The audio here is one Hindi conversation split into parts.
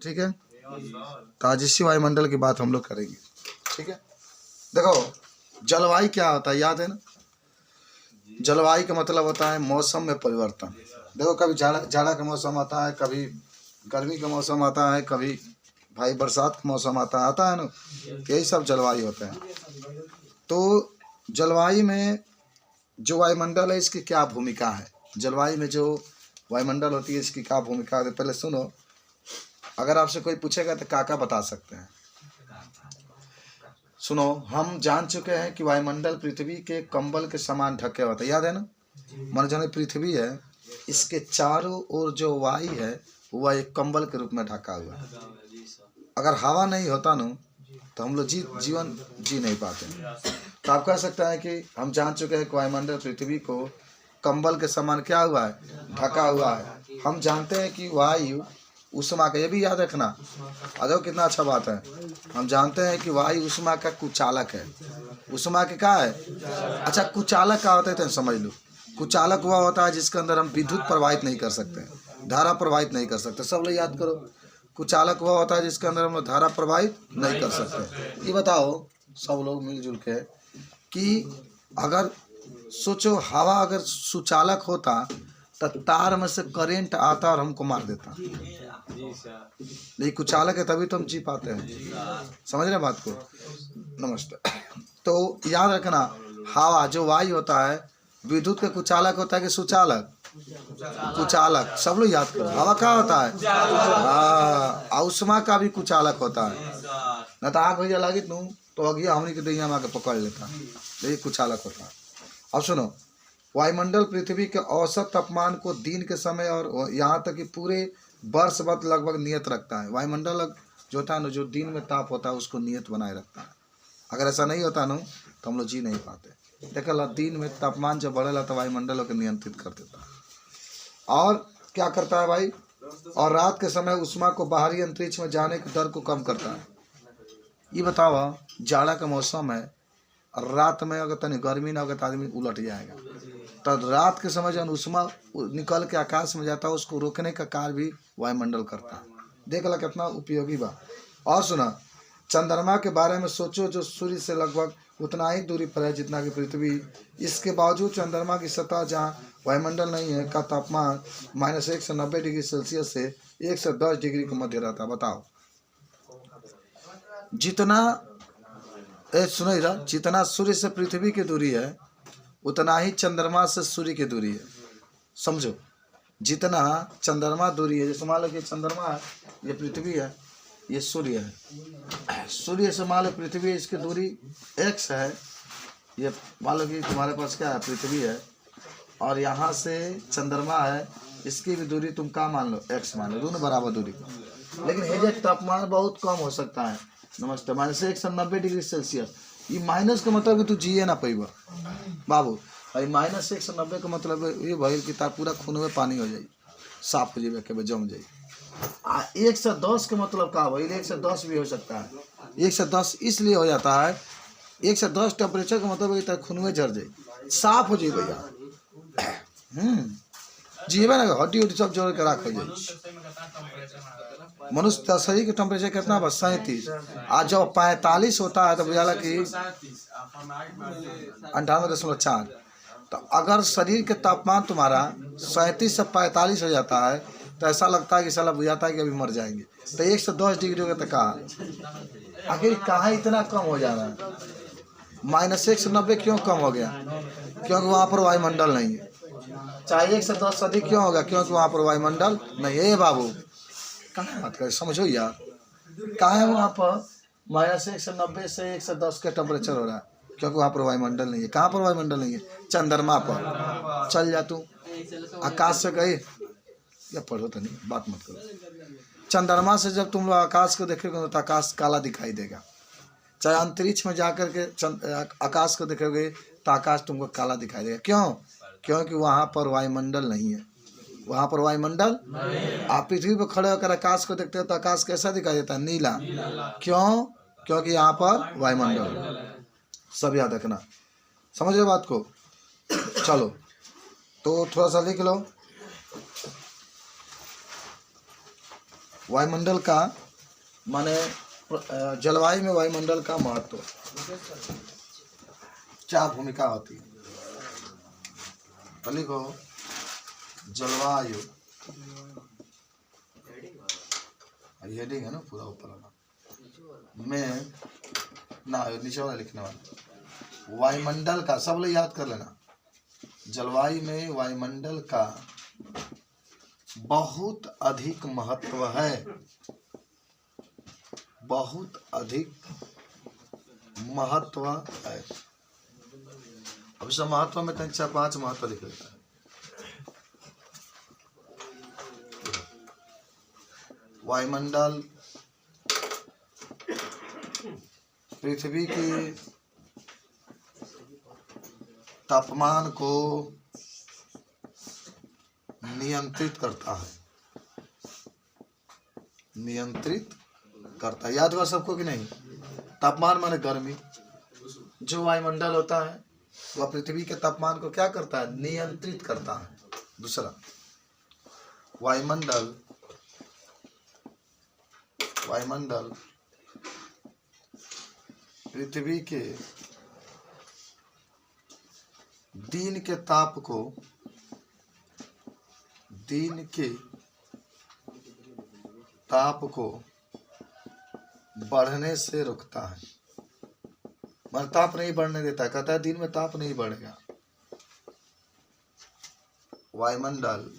ठीक है। तो आज इसी वायुमंडल की बात हम लोग करेंगे, ठीक है। देखो जलवायु क्या होता है, याद है ना। जलवायु का मतलब होता है मौसम में परिवर्तन। देखो कभी जाड़ा का मौसम आता है, कभी गर्मी का मौसम आता है, कभी भाई बरसात का मौसम आता है ना। यही सब जलवायु होता है। तो जलवायु में जो वायुमंडल है इसकी क्या भूमिका है, जलवायु में जो वायुमंडल होती है इसकी क्या भूमिका है। पहले सुनो, अगर आपसे कोई पूछेगा तो काका बता सकते हैं। सुनो, हम जान चुके हैं कि वायुमंडल पृथ्वी के कंबल के समान ढके होता है, याद है ना। मान जो पृथ्वी है इसके चारों ओर जो वायु है वह एक कंबल के रूप में ढका हुआ है। अगर हवा नहीं होता ना तो हम लोग जीवन जी नहीं पाते। तो आप कह सकते हैं कि हम जान चुके हैं कि वायुमंडल पृथ्वी को कंबल के समान क्या हुआ है, ढका हुआ है। हम जानते हैं कि वायु उष्मा का, ये भी याद रखना। अरे कितना अच्छा बात है। हम जानते हैं कि वायु उष्मा का कुचालक है। उष्मा के क्या है, अच्छा कुचालक क्या होता है तो समझ लो। कुचालक हुआ होता है जिसके अंदर हम विद्युत प्रवाहित नहीं कर सकते, धारा प्रवाहित नहीं कर सकते। सब लोग याद करो, कुचालक हुआ होता है जिसके अंदर हम धारा प्रवाहित नहीं कर सकते। ये बताओ सब लोग मिलजुल के कि अगर सोचो हवा अगर सुचालक होता तो तार में से करंट आता और हमको मार देता। लेकिन कुचालक है तभी तो हम जी पाते हैं, समझ रहे बात को। नमस्ते। तो याद रखना, हवा जो वायु होता है विद्युत का कुचालक होता है कि सुचालक, कुचालक। सब लोग याद करो, हवा क्या होता है, उष्मा का भी कुचालक होता है। न तो आग भैया लागित नू तो अगिया हमनी के दैया में आके पकड़ लेता, यही कुचालक होता है। अब सुनो, वायुमंडल पृथ्वी के औसत तापमान को दिन के समय और यहाँ तक कि पूरे वर्ष भर लगभग नियत रखता है। वायुमंडल जो होता है ना, जो दिन में ताप होता है उसको नियत बनाए रखता है। अगर ऐसा नहीं होता ना तो हम लोग जी नहीं पाते। देखा, दिन में तापमान जब बढ़ेला तो वायुमंडल को नियंत्रित कर देता है। और क्या करता है भाई, और रात के समय उष्मा को बाहरी अंतरिक्ष में जाने के दर को कम करता है। ये बताओ, जाड़ा का मौसम है, रात में अगर तनी गर्मी ना होगा तो आदमी उलट जाएगा। तो रात के समय जब उष्मा निकल के आकाश में जाता है उसको रोकने का कार्य भी वायुमंडल करता है। देख ला कितना उपयोगी बा। और सुना, चंद्रमा के बारे में सोचो, जो सूर्य से लगभग उतना ही दूरी पर है जितना कि पृथ्वी। इसके बावजूद चंद्रमा की सतह जहाँ वायुमंडल नहीं है का तापमान -1 से 90 डिग्री सेल्सियस से 1 से 10 डिग्री के मध्य रहता है। बताओ, सुनो इधर, जितना सूर्य से पृथ्वी की दूरी है उतना ही चंद्रमा से सूर्य की दूरी है। समझो, जितना चंद्रमा दूरी है, जैसे मान लो कि चंद्रमा है, ये पृथ्वी है, ये सूर्य है। सूर्य से मान लो पृथ्वी है, इसकी दूरी x है। ये मान लो कि तुम्हारे पास क्या है, पृथ्वी है, और यहाँ से चंद्रमा है, इसकी भी दूरी तुम क्या मान लो, x मान लो, दोनों बराबर दूरी। लेकिन ये तापमान बहुत कम हो सकता है। नमस्ते। -1 से 90 डिग्री सेल्सियस, ये माइनस का मतलब कि तू जिए ना पैबा बाबू। भाई -1 से 90 का मतलब ये भाई कि तार पूरा खून में पानी हो जाए, साफ हो जाए, के जम जाए। 1 से 10 का मतलब क्या भाई, 1 से 10 भी हो सकता है। 1 से 10 इसलिए हो जाता है, 1 से 10 टेम्परेचर का मतलब है खून में झड़ जाए, साफ हो जाए भैया। जीवन हड्डी उड्डी सब जोड़ के राख हो जाए। मनुष्य शरीर के टेम्परेचर कितना बस 37। आज जब 45 होता है तो बुझाला कि 98.4। तो अगर शरीर के तापमान तुम्हारा 37 से 45 हो जाता है तो ऐसा लगता है कि साला बुझाता है कि अभी मर जाएंगे। तो 1 से 10 डिग्री हो गया तो कहा आखिर कहाँ इतना कम हो जा रहा है। -1 से 90 क्यों कम हो गया, क्योंकि वहाँ पर वायुमंडल नहीं है। चाहे 1 से 10 अधिक क्यों होगा, क्योंकि वहाँ पर वायुमंडल नहीं है। बाबू कहाँ बात कर, समझो यार, कहाँ है वहाँ पर -1 से 90 से 1 से 10 का टेम्परेचर हो रहा है, क्योंकि वहाँ पर वायुमंडल नहीं है। कहाँ पर वायुमंडल नहीं है, चंद्रमा पर। चल जा तू आकाश से गए, या पढ़ो तो नहीं, बात मत करो। चंद्रमा से जब तुम लोग आकाश को देखोगे तो आकाश काला दिखाई देगा। चाहे अंतरिक्ष में जाकर के आकाश को देखोगे तो आकाश तुमको काला दिखाई देगा। क्यों, क्योंकि वहाँ पर वायुमंडल नहीं है। वहाँ पर वायुमंडल, आप पृथ्वी पर खड़े होकर आकाश को देखते हो तो आकाश कैसा दिखाई देता है, नीला। क्यों, क्योंकि यहाँ पर वायुमंडल। सब याद रखना, समझ रहे बात को। चलो तो थोड़ा सा लिख लो। वायुमंडल का माने जलवायु में वायुमंडल का महत्व क्या भूमिका होती है? तो लिखो जलवायु, हेडिंग है ना पूरा ऊपर वाला में ना, नीचे वाला लिखने वाला। वायुमंडल का सब लोग याद कर लेना। जलवायु में वायुमंडल का बहुत अधिक महत्व है, बहुत अधिक महत्व है। अब सब महत्व में कहीं 4-5 महत्व लिख लेता है। वायुमंडल पृथ्वी के तापमान को नियंत्रित करता है, नियंत्रित करता है। याद हुआ सबको कि नहीं? तापमान माने गर्मी। जो वायुमंडल होता है वह पृथ्वी के तापमान को क्या करता है? नियंत्रित करता है। दूसरा, वायुमंडल पृथ्वी के दिन के ताप को बढ़ने से रोकता है। मतलब ताप नहीं बढ़ने देता, कहता है दिन में ताप नहीं बढ़ेगा। वायुमंडल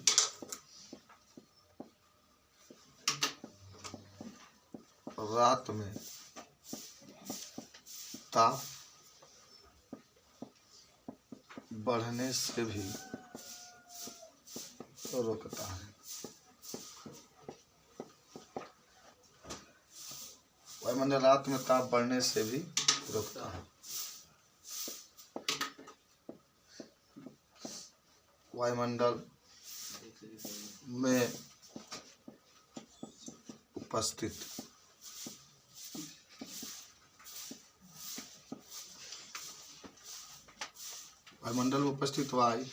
रात में ताप बढ़ने से भी रोकता है। वायुमंडल रात में ताप बढ़ने से भी रोकता है। वायुमंडल में उपस्थित वायुमंडल में उपस्थित वायु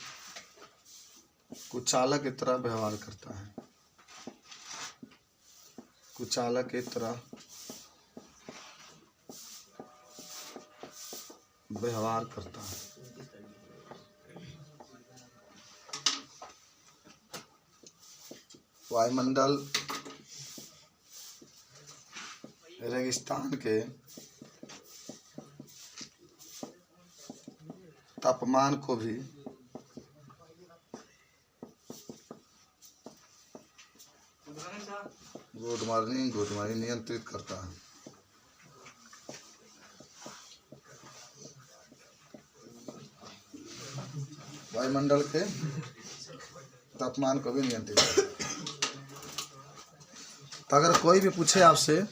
कुचालक की तरह व्यवहार करता है, कुचालक की तरह व्यवहार करता है। वायुमंडल रेगिस्तान के तापमान को भी गुड मॉर्निंग नियंत्रित करता है। वायुमंडल के तापमान को भी नियंत्रित करता है। तो अगर कोई भी पूछे आपसे